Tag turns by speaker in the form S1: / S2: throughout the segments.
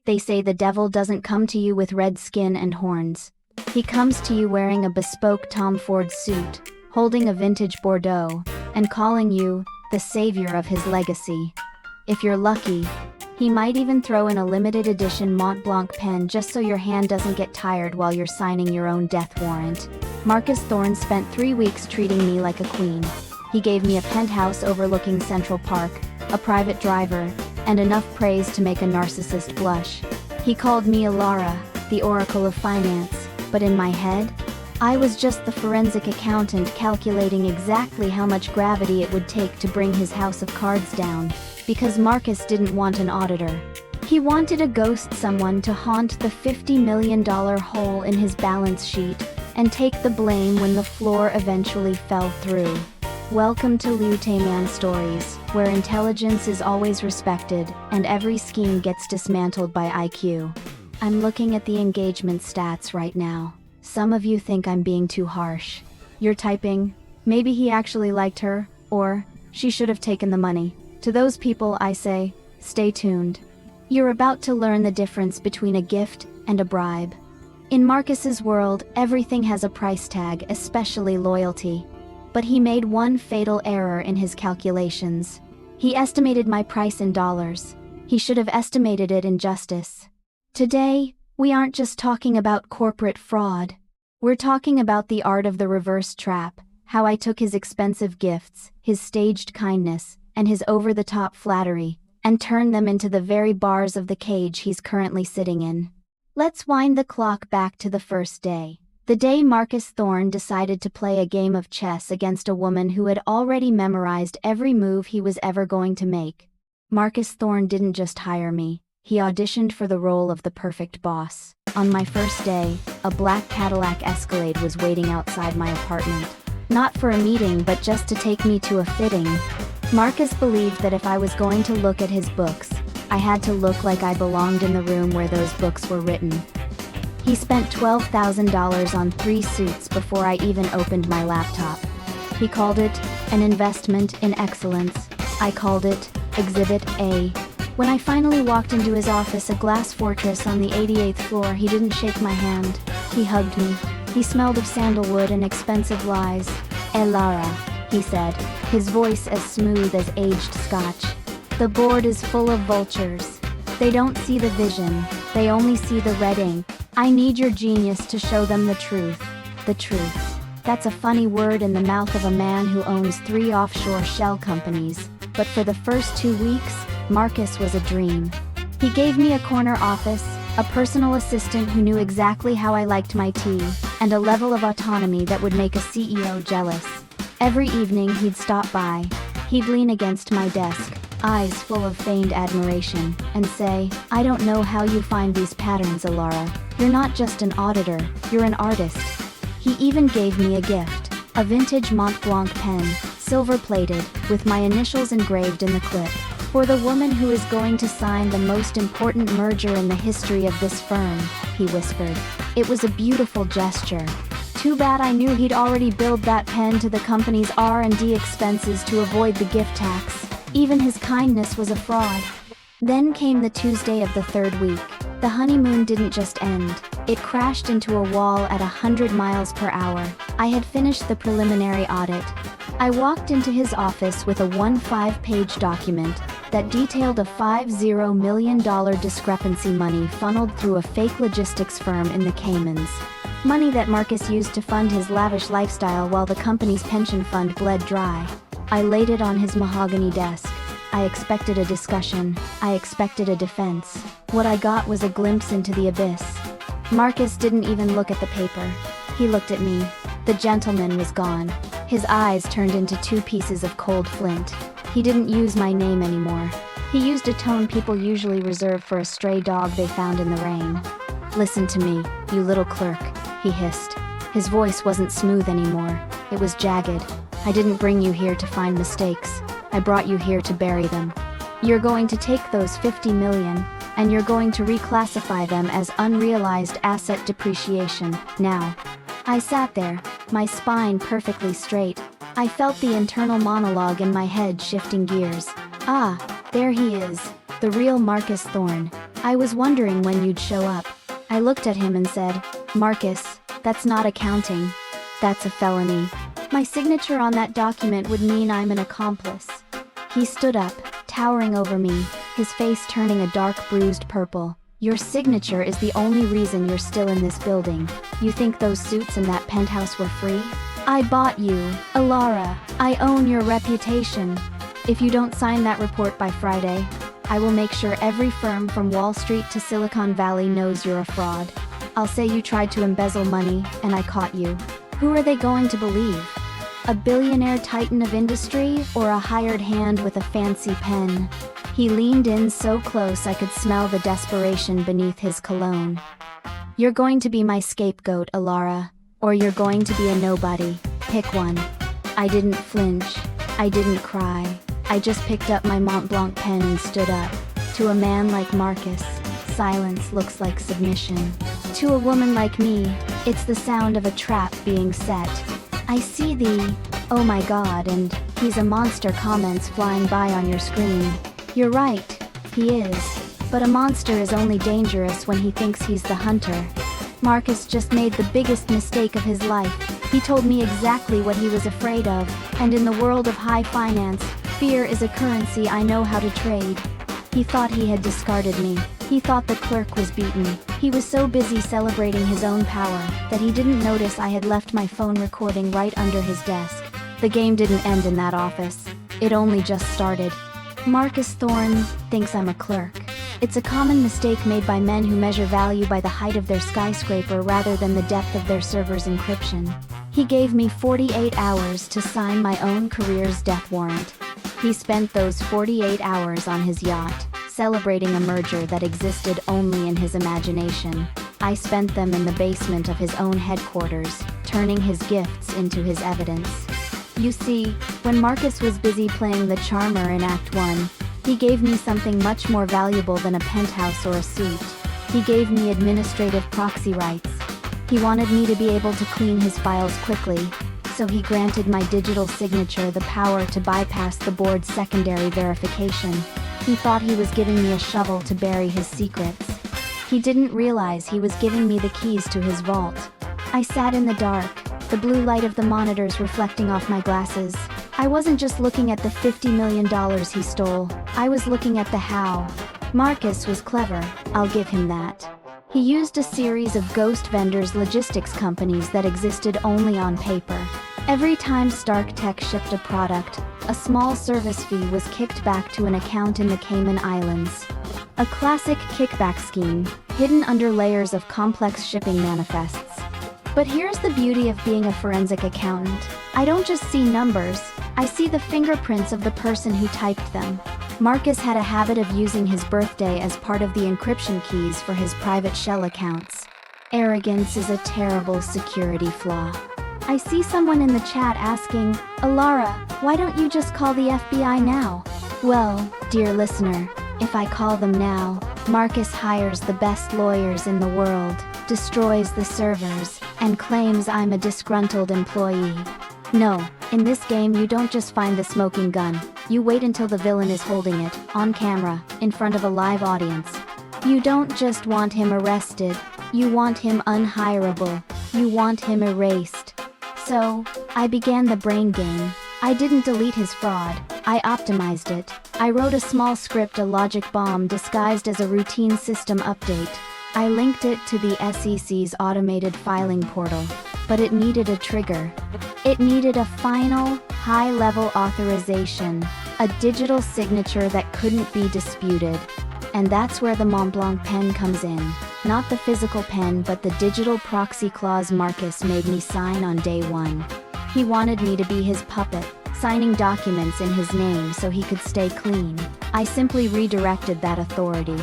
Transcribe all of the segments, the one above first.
S1: They say the devil doesn't come to you with red skin and horns. He comes to you wearing a bespoke Tom Ford suit, holding a vintage Bordeaux, and calling you the savior of his legacy. If you're lucky, he might even throw in a limited edition Mont Blanc pen just so your hand doesn't get tired while you're signing your own death warrant. Marcus Thorne spent 3 weeks treating me like a queen. He gave me a penthouse overlooking Central Park, a private driver, and enough praise to make a narcissist blush. He called me Alara, the Oracle of Finance, but in my head, I was just the forensic accountant calculating exactly how much gravity it would take to bring his house of cards down, because Marcus didn't want an auditor. He wanted a ghost, someone to haunt the $50 million hole in his balance sheet and take the blame when the floor eventually fell through. Welcome to Liu Te Man Stories, where intelligence is always respected and every scheme gets dismantled by IQ. I'm looking at the engagement stats right now. Some of you think I'm being too harsh. You're typing, maybe he actually liked her, or she should have taken the money. To those people I say, stay tuned. You're about to learn the difference between a gift and a bribe. In Marcus's world, everything has a price tag, especially loyalty. But he made one fatal error in his calculations. He estimated my price in dollars. He should have estimated it in justice. Today, we aren't just talking about corporate fraud. We're talking about the art of the reverse trap, how I took his expensive gifts, his staged kindness, and his over-the-top flattery, and turned them into the very bars of the cage he's currently sitting in. Let's wind the clock back to the first day. The day Marcus Thorne decided to play a game of chess against a woman who had already memorized every move he was ever going to make. Marcus Thorne didn't just hire me, he auditioned for the role of the perfect boss. On my first day, a black Cadillac Escalade was waiting outside my apartment. Not for a meeting, but just to take me to a fitting. Marcus believed that if I was going to look at his books, I had to look like I belonged in the room where those books were written. He spent $12,000 on 3 suits before I even opened my laptop. He called it an investment in excellence. I called it Exhibit A. When I finally walked into his office, a glass fortress on the 88th floor, he didn't shake my hand. He hugged me. He smelled of sandalwood and expensive lies. Lara, he said, his voice as smooth as aged scotch. The board is full of vultures. They don't see the vision, they only see the red ink. I need your genius to show them the truth. The truth. That's a funny word in the mouth of a man who owns 3 offshore shell companies. But for the first 2 weeks, Marcus was a dream. He gave me a corner office, a personal assistant who knew exactly how I liked my tea, and a level of autonomy that would make a CEO jealous. Every evening he'd stop by. He'd lean against my desk, eyes full of feigned admiration, and say, "I don't know how you find these patterns, Alara. You're not just an auditor, you're an artist." He even gave me a gift, a vintage Mont Blanc pen, silver-plated, with my initials engraved in the clip. "For the woman who is going to sign the most important merger in the history of this firm," he whispered. It was a beautiful gesture. Too bad I knew he'd already billed that pen to the company's R&D expenses to avoid the gift tax. Even his kindness was a fraud. Then came the Tuesday of the 3rd week. The honeymoon didn't just end. It crashed into a wall at 100 miles per hour. I had finished the preliminary audit. I walked into his office with a 15-page document that detailed a $50 million discrepancy, money funneled through a fake logistics firm in the Caymans. Money that Marcus used to fund his lavish lifestyle while the company's pension fund bled dry. I laid it on his mahogany desk. I expected a discussion. I expected a defense. What I got was a glimpse into the abyss. Marcus didn't even look at the paper. He looked at me. The gentleman was gone. His eyes turned into 2 pieces of cold flint. He didn't use my name anymore. He used a tone people usually reserve for a stray dog they found in the rain. "Listen to me, you little clerk," he hissed. His voice wasn't smooth anymore. It was jagged. "I didn't bring you here to find mistakes. I brought you here to bury them. You're going to take those 50 million, and you're going to reclassify them as unrealized asset depreciation, now." I sat there, my spine perfectly straight. I felt the internal monologue in my head shifting gears. Ah, there he is, the real Marcus Thorne. I was wondering when you'd show up. I looked at him and said, Marcus, that's not accounting. That's a felony. My signature on that document would mean I'm an accomplice. He stood up, towering over me, his face turning a dark bruised purple. Your signature is the only reason you're still in this building. You think those suits and that penthouse were free? I bought you, Alara. I own your reputation. If you don't sign that report by Friday, I will make sure every firm from Wall Street to Silicon Valley knows you're a fraud. I'll say you tried to embezzle money, and I caught you. Who are they going to believe? A billionaire titan of industry, or a hired hand with a fancy pen? He leaned in so close I could smell the desperation beneath his cologne. You're going to be my scapegoat, Alara, or you're going to be a nobody. Pick one. I didn't flinch. I didn't cry. I just picked up my Mont Blanc pen and stood up. To a man like Marcus, silence looks like submission. To a woman like me, it's the sound of a trap being set. I see the, oh my god, and he's a monster comments flying by on your screen. You're right, he is. But a monster is only dangerous when he thinks he's the hunter. Marcus just made the biggest mistake of his life. He told me exactly what he was afraid of, and in the world of high finance, fear is a currency I know how to trade. He thought he had discarded me. He thought the clerk was beaten. He was so busy celebrating his own power that he didn't notice I had left my phone recording right under his desk. The game didn't end in that office. It only just started. Marcus Thorne thinks I'm a clerk. It's a common mistake made by men who measure value by the height of their skyscraper rather than the depth of their server's encryption. He gave me 48 hours to sign my own career's death warrant. He spent those 48 hours on his yacht, celebrating a merger that existed only in his imagination. I spent them in the basement of his own headquarters, turning his gifts into his evidence. You see, when Marcus was busy playing the charmer in Act 1, he gave me something much more valuable than a penthouse or a suit. He gave me administrative proxy rights. He wanted me to be able to clean his files quickly, so he granted my digital signature the power to bypass the board's secondary verification. He thought he was giving me a shovel to bury his secrets. He didn't realize he was giving me the keys to his vault. I sat in the dark, the blue light of the monitors reflecting off my glasses. I wasn't just looking at the $50 million he stole, I was looking at the how. Marcus was clever, I'll give him that. He used a series of ghost vendors logistics companies that existed only on paper. Every time Stark Tech shipped a product, a small service fee was kicked back to an account in the Cayman Islands. A classic kickback scheme, hidden under layers of complex shipping manifests. But here's the beauty of being a forensic accountant. I don't just see numbers, I see the fingerprints of the person who typed them. Marcus had a habit of using his birthday as part of the encryption keys for his private shell accounts. Arrogance is a terrible security flaw. I see someone in the chat asking, Alara, why don't you just call the FBI now? Well, dear listener, if I call them now, Marcus hires the best lawyers in the world, destroys the servers, and claims I'm a disgruntled employee. No, in this game you don't just find the smoking gun, you wait until the villain is holding it, on camera, in front of a live audience. You don't just want him arrested, you want him unhirable, you want him erased. So, I began the brain game. I didn't delete his fraud, I optimized it. I wrote a small script, a logic bomb disguised as a routine system update. I linked it to the SEC's automated filing portal, but it needed a trigger. It needed a final, high-level authorization, a digital signature that couldn't be disputed. And that's where the Mont Blanc pen comes in. Not the physical pen but the digital proxy clause Marcus made me sign on day one. He wanted me to be his puppet, signing documents in his name so he could stay clean. I simply redirected that authority.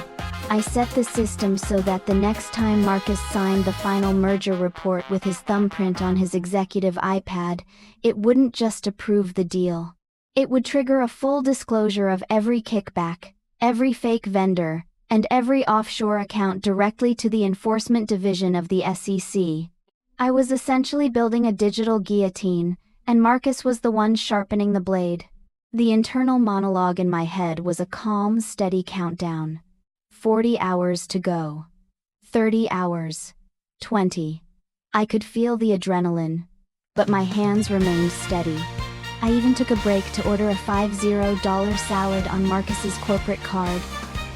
S1: I set the system so that the next time Marcus signed the final merger report with his thumbprint on his executive iPad, it wouldn't just approve the deal. It would trigger a full disclosure of every kickback, every fake vendor, and every offshore account directly to the enforcement division of the SEC. I was essentially building a digital guillotine, and Marcus was the one sharpening the blade. The internal monologue in my head was a calm, steady countdown. 40 hours to go. 30 hours. 20. I could feel the adrenaline, but my hands remained steady. I even took a break to order a $50 salad on Marcus's corporate card.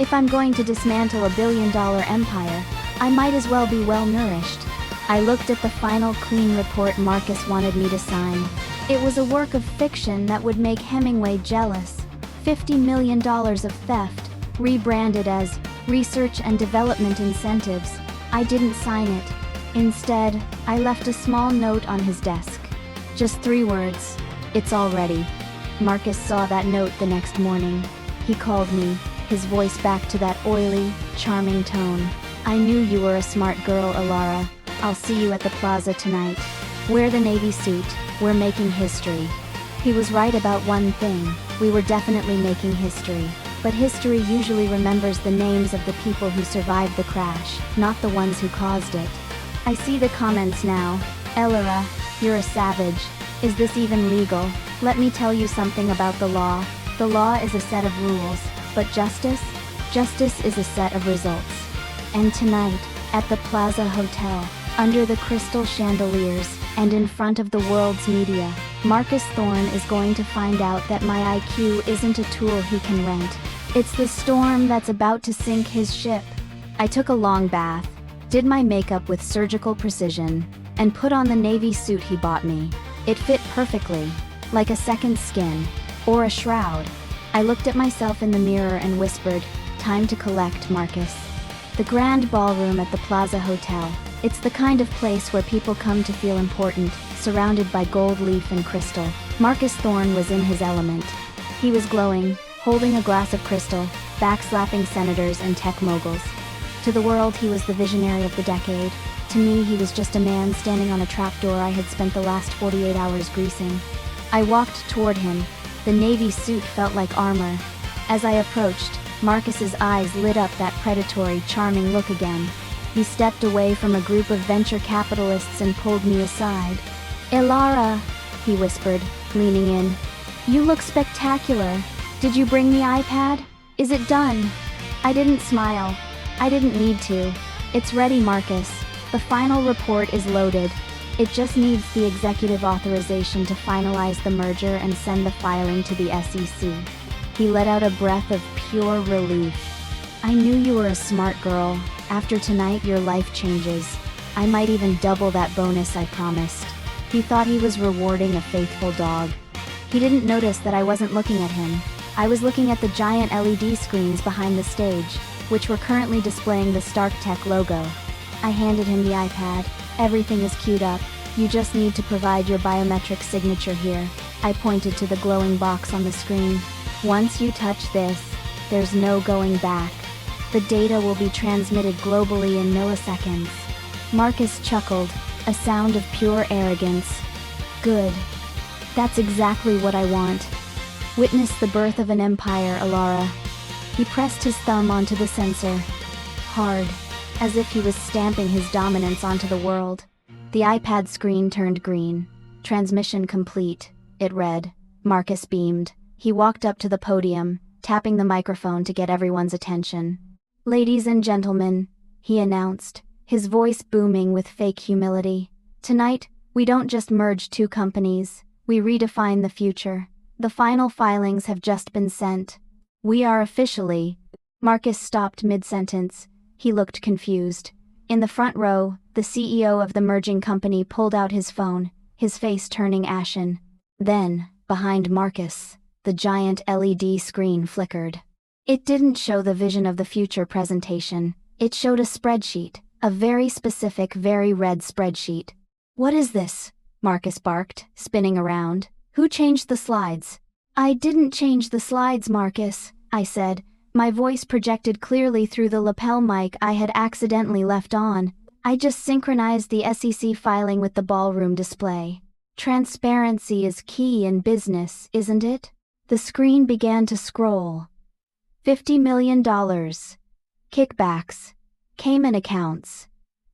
S1: If I'm going to dismantle a billion-dollar empire, I might as well be well-nourished. I looked at the final clean report Marcus wanted me to sign. It was a work of fiction that would make Hemingway jealous. $50 million of theft, rebranded as research and development incentives. I didn't sign it. Instead, I left a small note on his desk. Just 3 words. It's all ready. Marcus saw that note the next morning. He called me, his voice back to that oily, charming tone. I knew you were a smart girl, Alara. I'll see you at the plaza tonight. Wear the navy suit. We're making history. He was right about one thing. We were definitely making history. But history usually remembers the names of the people who survived the crash, not the ones who caused it. I see the comments now. Elara, you're a savage. Is this even legal? Let me tell you something about the law. The law is a set of rules, but justice? Justice is a set of results. And tonight, at the Plaza Hotel, under the crystal chandeliers, and in front of the world's media, Marcus Thorne is going to find out that my IQ isn't a tool he can rent. It's the storm that's about to sink his ship. I took a long bath, did my makeup with surgical precision, and put on the navy suit he bought me. It fit perfectly, like a second skin, or a shroud. I looked at myself in the mirror and whispered, "Time to collect, Marcus." The grand ballroom at the Plaza Hotel. It's the kind of place where people come to feel important, surrounded by gold leaf and crystal. Marcus Thorne was in his element. He was glowing, holding a glass of crystal, backslapping senators and tech moguls. To the world, he was the visionary of the decade. To me, he was just a man standing on a trapdoor I had spent the last 48 hours greasing. I walked toward him. The navy suit felt like armor. As I approached, Marcus's eyes lit up that predatory, charming look again. He stepped away from a group of venture capitalists and pulled me aside. "Elara," he whispered, leaning in. "You look spectacular. Did you bring the iPad? Is it done?" I didn't smile. I didn't need to. It's ready, Marcus. The final report is loaded. It just needs the executive authorization to finalize the merger and send the filing to the SEC. He let out a breath of pure relief. "I knew you were a smart girl. After tonight, your life changes. I might even double that bonus I promised." He thought he was rewarding a faithful dog. He didn't notice that I wasn't looking at him. I was looking at the giant LED screens behind the stage, which were currently displaying the StarkTech logo. I handed him the iPad. "Everything is queued up. You just need to provide your biometric signature here." I pointed to the glowing box on the screen. "Once you touch this, there's no going back. The data will be transmitted globally in milliseconds." Marcus chuckled, a sound of pure arrogance. "Good. That's exactly what I want. Witness the birth of an empire, Alara." He pressed his thumb onto the sensor. Hard, as if he was stamping his dominance onto the world. The iPad screen turned green. "Transmission complete," it read. Marcus beamed. He walked up to the podium, tapping the microphone to get everyone's attention. "Ladies and gentlemen," he announced, his voice booming with fake humility. "Tonight, we don't just merge 2 companies, we redefine the future. The final filings have just been sent. We are officially..." Marcus stopped mid-sentence. He looked confused. In the front row, the CEO of the merging company pulled out his phone, his face turning ashen. Then, behind Marcus, the giant LED screen flickered. It didn't show the vision of the future presentation. It showed a spreadsheet, a very specific, very red spreadsheet. "What is this?" Marcus barked, spinning around. "Who changed the slides?" "I didn't change the slides, Marcus," I said, my voice projected clearly through the lapel mic I had accidentally left on. "I just synchronized the SEC filing with the ballroom display. Transparency is key in business, isn't it?" The screen began to scroll. $50 million. Kickbacks. Cayman accounts.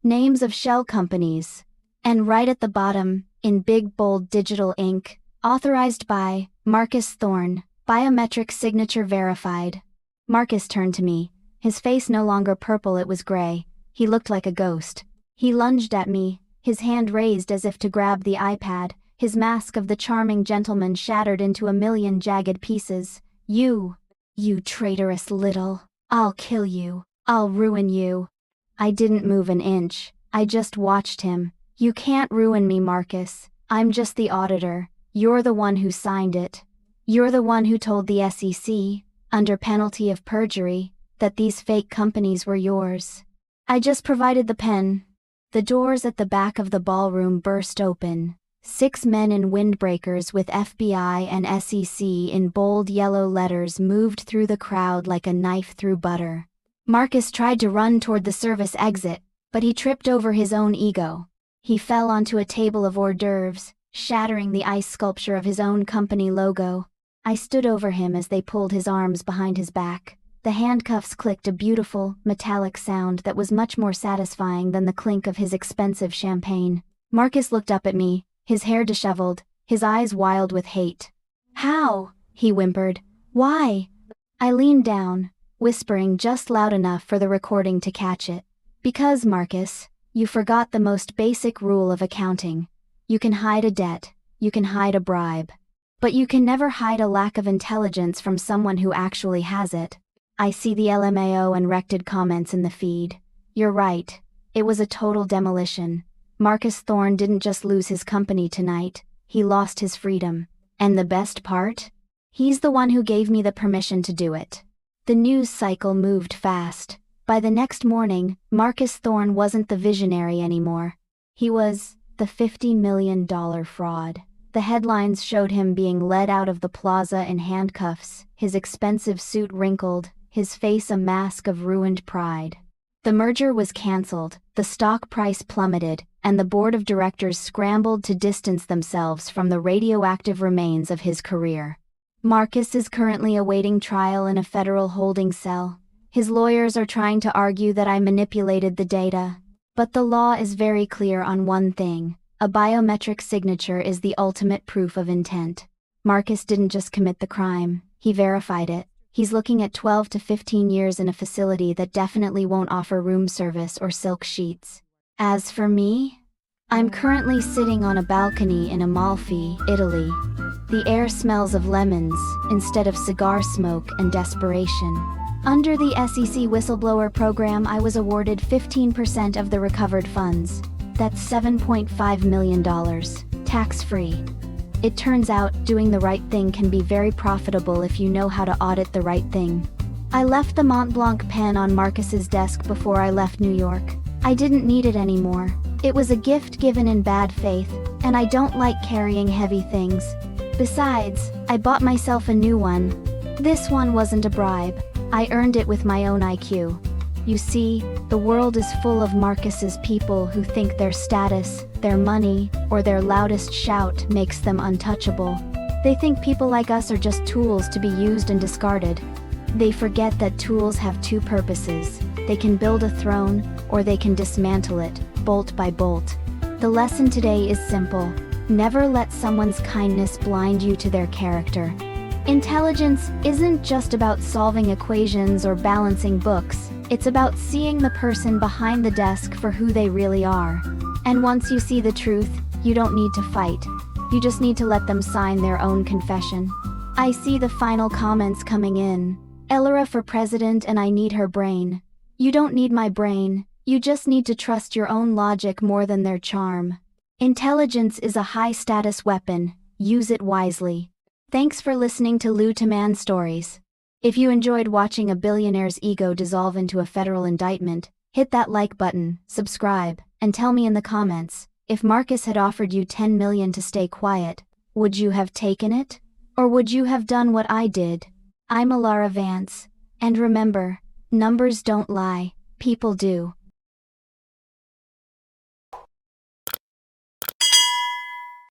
S1: Names of shell companies. And right at the bottom, in big bold digital ink, authorized by Marcus Thorne, biometric signature verified. Marcus turned to me. His face no longer purple, it was gray. He looked like a ghost. He lunged at me, his hand raised as if to grab the iPad. His mask of the charming gentleman shattered into a million jagged pieces. You traitorous little. I'll kill you. I'll ruin you. I didn't move an inch. I just watched him. You can't ruin me, Marcus. I'm just the auditor. You're the one who signed it. You're the one who told the SEC, under penalty of perjury, that these fake companies were yours. I just provided the pen. The doors at the back of the ballroom burst open. 6 men in windbreakers with FBI and SEC in bold yellow letters moved through the crowd like a knife through butter. Marcus tried to run toward the service exit, but he tripped over his own ego. He fell onto a table of hors d'oeuvres, shattering the ice sculpture of his own company logo. I stood over him as they pulled his arms behind his back. The handcuffs clicked a beautiful, metallic sound that was much more satisfying than the clink of his expensive champagne. Marcus looked up at me, his hair disheveled, his eyes wild with hate. "How?" he whimpered. "Why?" I leaned down, whispering just loud enough for the recording to catch it. "Because, Marcus, you forgot the most basic rule of accounting. You can hide a debt, you can hide a bribe. But you can never hide a lack of intelligence from someone who actually has it." I see the LMAO and rected comments in the feed. You're right. It was a total demolition. Marcus Thorne didn't just lose his company tonight, he lost his freedom. And the best part? He's the one who gave me the permission to do it. The news cycle moved fast. By the next morning, Marcus Thorne wasn't the visionary anymore. He was the $50 million fraud. The headlines showed him being led out of the plaza in handcuffs, his expensive suit wrinkled, his face a mask of ruined pride. The merger was cancelled, the stock price plummeted, and the board of directors scrambled to distance themselves from the radioactive remains of his career. Marcus is currently awaiting trial in a federal holding cell. His lawyers are trying to argue that I manipulated the data. But the law is very clear on one thing. A biometric signature is the ultimate proof of intent. Marcus didn't just commit the crime, he verified it. He's looking at 12 to 15 years in a facility that definitely won't offer room service or silk sheets. As for me, I'm currently sitting on a balcony in Amalfi, Italy. The air smells of lemons instead of cigar smoke and desperation. Under the SEC whistleblower program, I was awarded 15% of the recovered funds. That's $7.5 million, tax-free. It turns out, doing the right thing can be very profitable if you know how to audit the right thing. I left the Mont Blanc pen on Marcus's desk before I left New York. I didn't need it anymore. It was a gift given in bad faith, and I don't like carrying heavy things. Besides, I bought myself a new one. This one wasn't a bribe. I earned it with my own IQ. You see, the world is full of Marcus's people who think their status, their money, or their loudest shout makes them untouchable. They think people like us are just tools to be used and discarded. They forget that tools have two purposes. They can build a throne, or they can dismantle it, bolt by bolt. The lesson today is simple. Never let someone's kindness blind you to their character. Intelligence isn't just about solving equations or balancing books. It's about seeing the person behind the desk for who they really are. And once you see the truth, you don't need to fight. You just need to let them sign their own confession. I see the final comments coming in. Elora for president and I need her brain. You don't need my brain. You just need to trust your own logic more than their charm. Intelligence is a high-status weapon. Use it wisely. Thanks for listening to Liu Te Man Stories. If you enjoyed watching a billionaire's ego dissolve into a federal indictment, hit that like button, subscribe, and tell me in the comments, if Marcus had offered you $10 million to stay quiet, would you have taken it? Or would you have done what I did? I'm Alara Vance. And remember, numbers don't lie, people do.